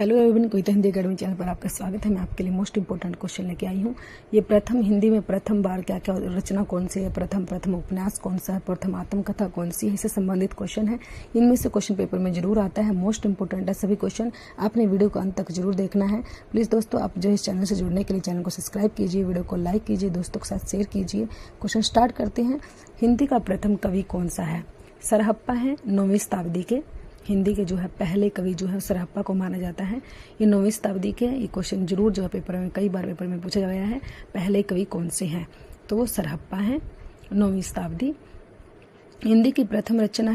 Hello everyone, कविता Hindi academy channel पर आपका स्वागत है। मैं आपके लिए मोस्ट इंपोर्टेंट क्वेश्चन लेके आई हूँ। ये प्रथम हिंदी में प्रथम बार क्या क्या रचना कौन सी है, प्रथम उपन्यास कौन सा है, प्रथम आत्मकथा कौन सी है, इससे संबंधित क्वेश्चन है। इनमें से क्वेश्चन पेपर में जरूर आता है। मोस्ट इंपोर्टेंट है सभी क्वेश्चन। आपने वीडियो को अंत तक जरूर देखना है। प्लीज दोस्तों, आप जो इस चैनल से जुड़ने के लिए चैनल को सब्सक्राइब कीजिए, वीडियो को लाइक कीजिए, दोस्तों के साथ शेयर कीजिए। क्वेश्चन स्टार्ट करते हैं। हिंदी का प्रथम कवि कौन सा है? सरहप्पा है 9वीं शताब्दी के। हिंदी के जो है पहले कवि जो है सरहप्पा को माना जाता है। ये 9वीं शताब्दी के। ये क्वेश्चन जरूर जो है पेपर में कई बार पेपर में पूछा गया है, पहले कवि कौन से हैं? तो वो सरहप्पा है 9वीं शताब्दी। हिंदी की प्रथम रचना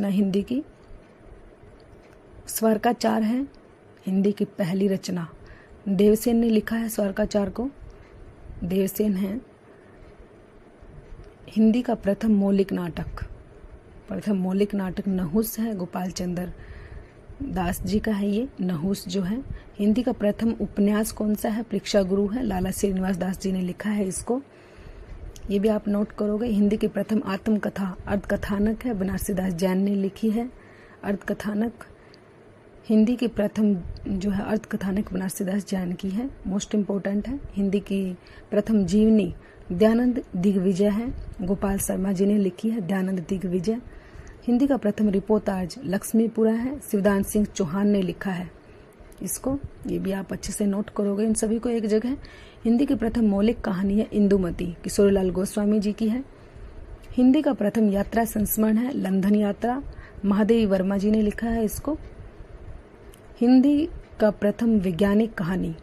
हिंदी की स्वर्गाचार है। हिंदी की पहली रचना देवसेन ने लिखा है। स्वर्गाचार को देवसेन है। हिंदी का प्रथम मौलिक नाटक नहुस है, गोपाल चंद्र दास जी का है। ये नहुस जो है। हिंदी का प्रथम उपन्यास कौन सा है? परीक्षा गुरु है, लाला श्रीनिवास दास जी ने लिखा है इसको। ये भी आप नोट करोगे। हिंदी की प्रथम आत्मकथा अर्धकथानक है, बनारसी दास जैन ने लिखी है अर्धकथानक। हिंदी की प्रथम जो है अर्धकथानक बनारसी दास जैन की है, मोस्ट इम्पोर्टेंट है। हिंदी की प्रथम जीवनी दयानंद दिग्विजय है, गोपाल शर्मा जी ने लिखी है दयानंद दिग्विजय। हिंदी का प्रथम रिपोर्टाज लक्ष्मीपुरा है, शिवदान सिंह चौहान ने लिखा है इसको। ये भी आप अच्छे से नोट करोगे इन सभी को एक जगह। हिंदी की प्रथम मौलिक कहानी है इंदुमती, किशोरीलाल गोस्वामी जी की है। हिंदी का प्रथम यात्रा संस्मरण है लंदन यात्रा, महादेवी वर्मा जी ने लिखा है इसको। हिंदी का प्रथम वैज्ञानिक कहानी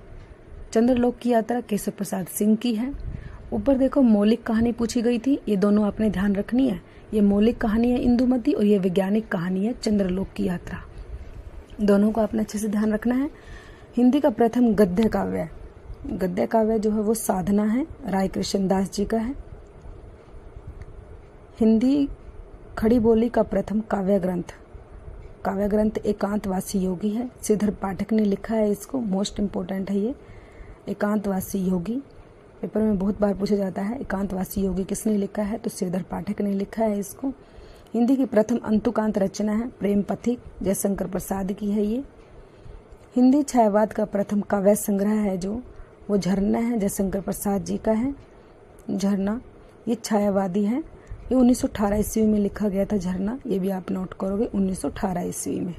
चंद्रलोक की यात्रा केशव प्रसाद सिंह की है। ऊपर देखो मौलिक कहानी पूछी गई थी, ये दोनों आपने ध्यान रखनी है। ये मौलिक कहानी है इंदुमती और ये वैज्ञानिक कहानी है चंद्रलोक की यात्रा। दोनों को आपने अच्छे से ध्यान रखना है। हिंदी का प्रथम गद्य काव्य जो है वो साधना है, राय कृष्ण दास जी का है। हिंदी खड़ी बोली का प्रथम काव्य ग्रंथ एकांतवासी योगी है, श्रीधर पाठक ने लिखा है इसको। मोस्ट इम्पोर्टेंट है ये एकांतवासी योगी। पेपर में बहुत बार पूछा जाता है एकांतवासी योगी किसने लिखा है, तो श्रीधर पाठक ने लिखा है इसको। हिंदी की प्रथम अंतुकांत रचना है प्रेम पथिक, जयशंकर प्रसाद की है ये। हिंदी छायावाद का प्रथम काव्य संग्रह है जो वो झरना है, जयशंकर प्रसाद जी का है झरना। ये छायावादी है। ये 1918 ईस्वी में लिखा गया था झरना। ये भी आप नोट करोगे 1918 ईस्वी में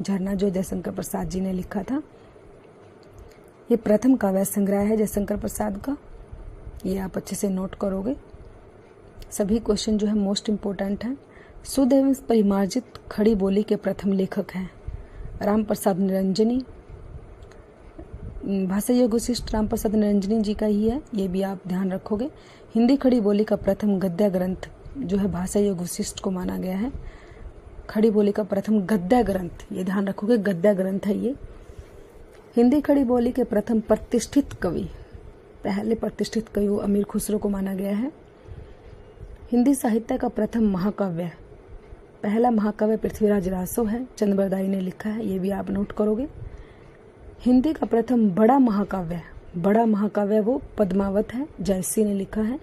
झरना जो जयशंकर प्रसाद जी ने लिखा था। ये प्रथम काव्य संग्रह है जयशंकर प्रसाद का। ये आप अच्छे से नोट करोगे। सभी क्वेश्चन जो है मोस्ट इम्पोर्टेंट है। शुद्ध एवं परिमार्जित खड़ी बोली के प्रथम लेखक हैं राम प्रसाद निरंजनी। भाषा योग विशिष्ट राम प्रसाद निरंजनी जी का ही है, ये भी आप ध्यान रखोगे। हिंदी खड़ी बोली का प्रथम गद्य ग्रंथ जो है भाषा योग विशिष्ट को माना गया है। खड़ी बोली का प्रथम गद्य ग्रंथ, ये ध्यान रखोगे, गद्य ग्रंथ है ये। हिंदी खड़ी बोली के प्रथम प्रतिष्ठित कवि, पहले प्रतिष्ठित कवि वो अमीर खुसरो को माना गया है। हिंदी साहित्य का प्रथम महाकाव्य, पहला महाकाव्य पृथ्वीराज रासो है, चंद्रबरदाई ने लिखा है, ये भी आप नोट करोगे। हिंदी का प्रथम बड़ा महाकाव्य वो पद्मावत है, जयसी ने लिखा है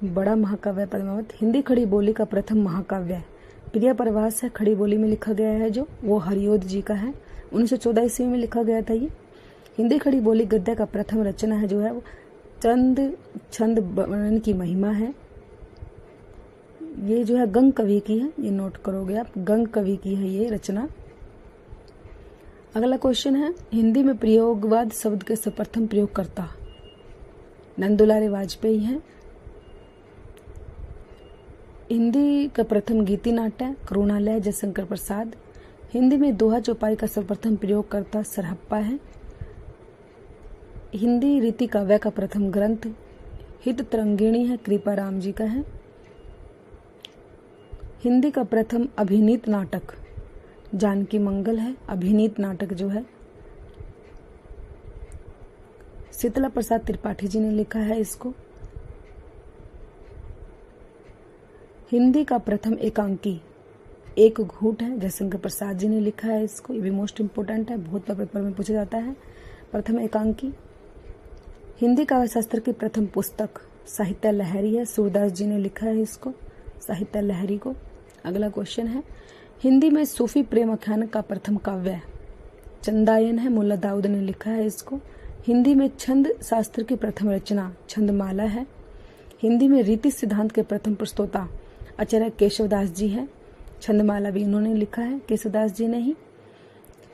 बड़ा महाकाव्य पद्मावत। हिंदी खड़ी बोली का प्रथम महाकाव्य प्रिय प्रवास है, खड़ी बोली में लिखा गया है जो वो हरियोध जी का है, 1914 ईस्वी में लिखा गया था ये। हिंदी खड़ी बोली गद्य का प्रथम रचना है जो है वो छंद वर्णन की महिमा है। ये जो है गंग कवि की है, ये नोट करोगे आप, गंग कवि की है ये रचना। अगला क्वेश्चन है हिंदी में प्रयोगवाद शब्द के सर्वप्रथम प्रयोगकर्ता नंदुलारे वाजपेयी है। हिंदी का प्रथम गीति नाट्य करुणालय जयशंकर प्रसाद। हिंदी में दोहा चौपाई का सर्वप्रथम प्रयोगकर्ता सरहप्पा है। हिंदी रीति काव्य का प्रथम ग्रंथ हित तरंगिणी है, कृपाराम जी का है। हिंदी का प्रथम अभिनीत नाटक जानकी मंगल है, अभिनीत नाटक जो है शीतला प्रसाद त्रिपाठी जी ने लिखा है इसको। हिंदी का प्रथम एकांकी एक घूट है, जयशंकर प्रसाद जी ने लिखा है इसको। ये भी मोस्ट इम्पोर्टेंट है, बहुत बार पेपर में पूछा जाता है प्रथम एकांकी। हिंदी काव्य शास्त्र की प्रथम पुस्तक साहित्य लहरी है, सूरदास जी ने लिखा है इसको, साहित्य लहरी को। अगला क्वेश्चन है हिंदी में सूफी प्रेम आख्यान का प्रथम काव्य चंदायन है, मुल्ला दाऊद ने लिखा है इसको। हिंदी में छंद शास्त्र की प्रथम रचना छंदमाला है। हिंदी में रीति सिद्धांत के प्रथम प्रस्तोता आचार्य केशवदास जी है। छंदमाला भी इन्होंने लिखा है, केशवदास जी ने ही।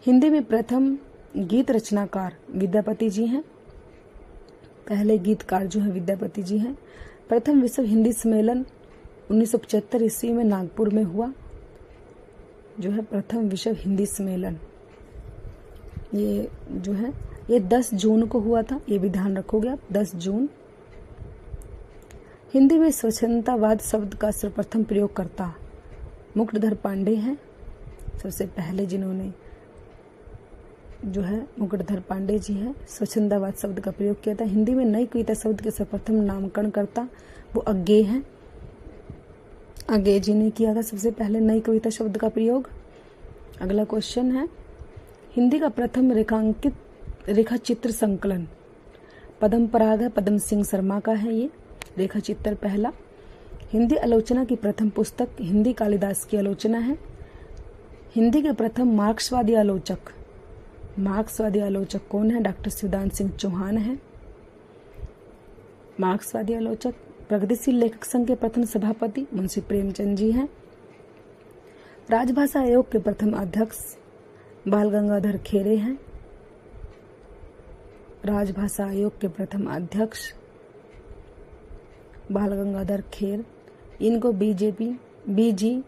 हिंदी में प्रथम गीत रचनाकार विद्यापति जी हैं। पहले गीतकार जो है विद्यापति जी हैं। प्रथम विश्व हिंदी सम्मेलन 1975 ईस्वी में नागपुर में हुआ, जो है प्रथम विश्व हिंदी सम्मेलन। ये जो है ये 10 जून को हुआ था, ये भी ध्यान रखोगे आप, 10 जून। हिंदी में स्वच्छंदतावाद शब्द का सर्वप्रथम प्रयोग करता मुकुटधर पांडे हैं। सबसे पहले जिन्होंने जो है मुकुटधर पांडे जी है, स्वच्छंदतावाद शब्द का प्रयोग किया था। हिंदी में नई कविता शब्द के सर्वप्रथम नामकरण करता वो अज्ञे हैं। अज्ञे जी ने किया था सबसे पहले नई कविता शब्द का प्रयोग। अगला क्वेश्चन है, हिंदी का प्रथम रेखांकित रेखा चित्र संकलन पद्म पराग है, पद्म सिंह शर्मा का है ये रेखा चित्र पहला। हिंदी आलोचना की प्रथम पुस्तक हिंदी कालिदास की आलोचना है। हिंदी के प्रथम मार्क्सवादी आलोचक कौन है? डॉक्टर शिवदान सिंह चौहान है मार्क्सवादी आलोचक। प्रगतिशील लेखक संघ के प्रथम सभापति मुंशी प्रेमचंद जी हैं। राजभाषा आयोग के प्रथम अध्यक्ष बाल गंगाधर खेरे हैं। राजभाषा आयोग के प्रथम अध्यक्ष बाल गंगाधर खेर, इनको बीजी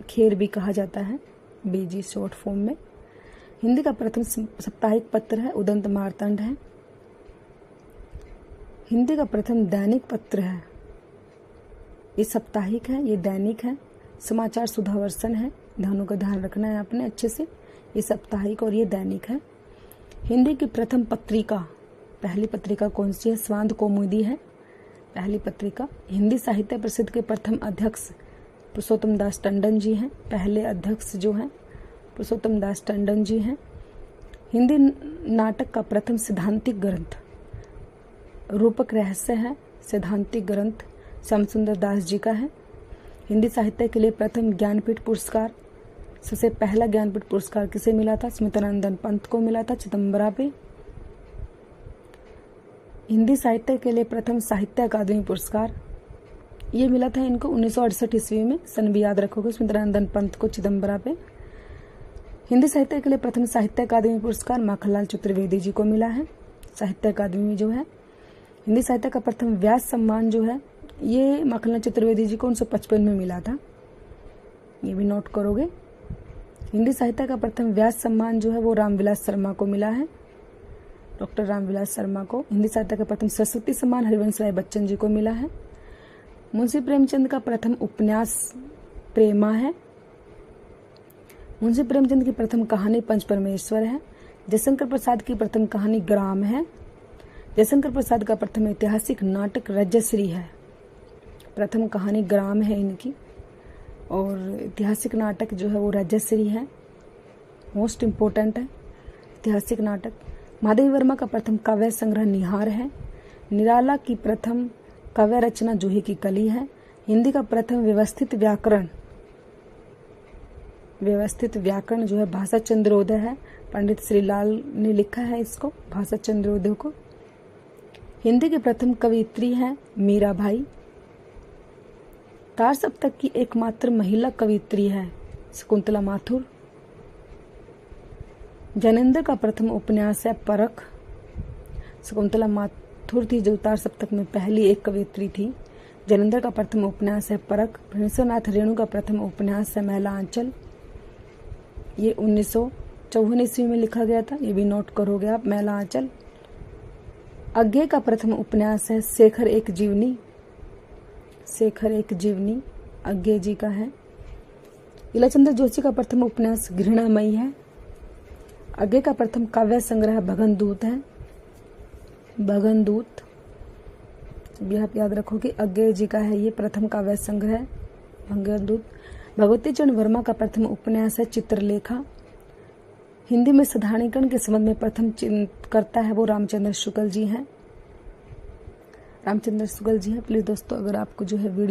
खेर भी कहा जाता है, बीजी शॉर्ट फॉर्म में। हिंदी का प्रथम साप्ताहिक पत्र है उदंत मार्तंड है। हिंदी का प्रथम दैनिक पत्र है, ये साप्ताहिक है, ये दैनिक है। समाचार सुधावर्षन है, ध्यानों का ध्यान रखना है आपने अच्छे से, ये साप्ताहिक और ये दैनिक है। हिंदी की प्रथम पत्रिका, पहली पत्रिका कौन सी है? स्वांध कौमुदी है पहली पत्रिका। हिंदी साहित्य परिषद के प्रथम अध्यक्ष पुरुषोत्तम दास टंडन जी हैं, पहले अध्यक्ष जो हैं पुरुषोत्तम दास टंडन जी हैं। हिंदी नाटक का प्रथम सैद्धांतिक ग्रंथ रूपक रहस्य है, सैद्धांतिक ग्रंथ श्याम सुंदर दास जी का है। हिंदी साहित्य के लिए प्रथम ज्ञानपीठ पुरस्कार, सबसे पहला ज्ञानपीठ पुरस्कार किसे मिला था? स्मितानंदन पंत को मिला था चिदम्बरा पे। हिंदी साहित्य के लिए प्रथम साहित्य अकादमी पुरस्कार ये मिला था इनको 1968 ईस्वी में, सन भी याद रखोगे, स्मितानंदन पंत को चिदम्बरा पे। हिंदी साहित्य के लिए प्रथम साहित्य अकादमी पुरस्कार माखनलाल चतुर्वेदी जी को मिला है, साहित्य अकादमी जो है। हिंदी साहित्य का प्रथम व्यास सम्मान जो है ये माखनलाल चतुर्वेदी जी को 1955 में मिला था, ये भी नोट करोगे। हिंदी साहित्य का प्रथम व्यास सम्मान जो है वो रामविलास शर्मा को मिला है, डॉक्टर रामविलास शर्मा को। हिंदी साहित्य का प्रथम सरस्वती सम्मान हरिवंश राय बच्चन जी को मिला है। मुंशी प्रेमचंद का प्रथम उपन्यास प्रेमा है। मुंशी प्रेमचंद की प्रथम कहानी पंच परमेश्वर है। जयशंकर प्रसाद की प्रथम कहानी ग्राम है। जयशंकर प्रसाद का प्रथम ऐतिहासिक नाटक रजश्री है, प्रथम कहानी ग्राम है इनकी, और ऐतिहासिक नाटक जो है वो रजश्री है, मोस्ट इम्पोर्टेंट है ऐतिहासिक नाटक। माधवी वर्मा का प्रथम काव्य संग्रह निहार है। निराला की प्रथम काव्य रचना जूही की कली है। हिंदी का प्रथम व्यवस्थित व्याकरण जो है भाषा चंद्रोदय है, पंडित श्रीलाल ने लिखा है इसको, भाषा चंद्रोदय को। हिंदी की प्रथम कवियत्री है मीराबाई। तार सप्तक की एकमात्र महिला कवियत्री है शकुंतला माथुर। ज्ञानेंद्र का प्रथम उपन्यास है परख। शकुंतला माथुर थी जो तार सप्तक में पहली एक कवियत्री थी। ज्ञानेंद्र का प्रथम उपन्यास है परख। प्रणेश्वरनाथ रेणु का प्रथम उपन्यास है मैला आंचल, ये 1954 ईस्वी में लिखा गया था, ये भी नोट करोगे आप, मैला आंचल। अज्ञे का प्रथम उपन्यास है शेखर एक जीवनी, अज्ञे जी का है। इलाचंद्र जोशी का प्रथम उपन्यास घृणामयी है। अज्ञे का प्रथम काव्य संग्रह भगनदूत है, भगनदूत भी आप याद रखो कि अज्ञे जी का है ये प्रथम काव्य संग्रह भगनदूत। भगवती चरण वर्मा का प्रथम उपन्यास है चित्रलेखा। हिंदी में साधारणीकरण के संबंध में प्रथम करता है वो रामचंद्र शुक्ल जी हैं। प्लीज दोस्तों अगर आपको जो है वीडियो